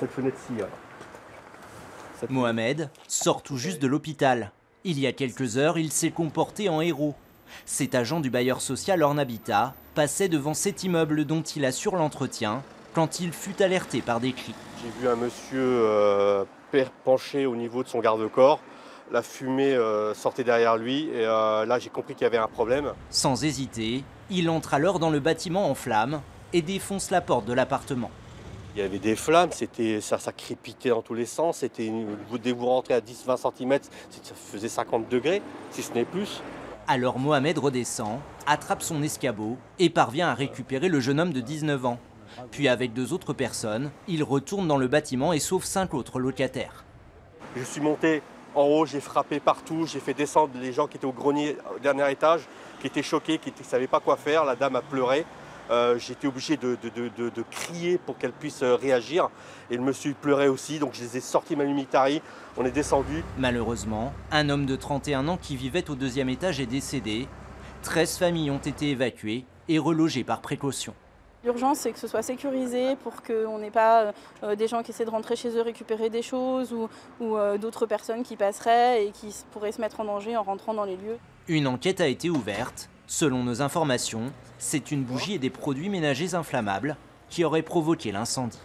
cette fenêtre-ci. Mohamed sort tout juste de l'hôpital. Il y a quelques heures, il s'est comporté en héros. Cet agent du bailleur social Orne Habitat passait devant cet immeuble dont il assure l'entretien quand il fut alerté par des cris. J'ai vu un monsieur penché au niveau de son garde-corps. La fumée sortait derrière lui et là j'ai compris qu'il y avait un problème. Sans hésiter, il entre alors dans le bâtiment en flammes et défonce la porte de l'appartement. Il y avait des flammes, ça crépitait dans tous les sens. Dès que vous rentrez à 10-20 cm, ça faisait 50 degrés, si ce n'est plus. Alors Mohamed redescend, attrape son escabeau et parvient à récupérer le jeune homme de 19 ans. Puis avec 2 autres personnes, il retourne dans le bâtiment et sauve 5 autres locataires. Je suis monté en haut, j'ai frappé partout, j'ai fait descendre les gens qui étaient au grenier, au dernier étage, qui étaient choqués, qui ne savaient pas quoi faire. La dame a pleuré. J'ai été obligé de crier pour qu'elle puisse réagir. Et le monsieur pleurait aussi, donc je les ai sortis ma Lumitari, on est descendu. Malheureusement, un homme de 31 ans qui vivait au 2e étage est décédé. 13 familles ont été évacuées et relogées par précaution. L'urgence, c'est que ce soit sécurisé pour qu'on n'ait pas des gens qui essaient de rentrer chez eux récupérer des choses ou d'autres personnes qui passeraient et qui pourraient se mettre en danger en rentrant dans les lieux. Une enquête a été ouverte. Selon nos informations, c'est une bougie et des produits ménagers inflammables qui auraient provoqué l'incendie.